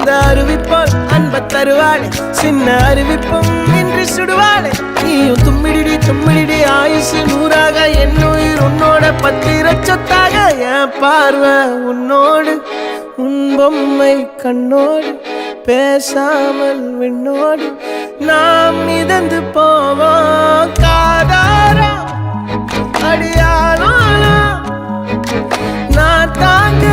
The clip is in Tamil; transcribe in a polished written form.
அந்த அறிவிப்பால் அன்ப தருவாளே சின்ன அறிவிப்பும் இன்றி சுடுவாளே நீயும் தும்மிடி தும்மிடி ஆயுசு நூறாக என் உயிர் உன்னோட பத்திர சொத்தாக என் பார்வை உன்னோடு உன் பொம்மை கண்ணோடு பேசாமல் விண்ணோடு நாம் மிதந்து போவோம் காதாரா அடியாளோ நான் தாங்க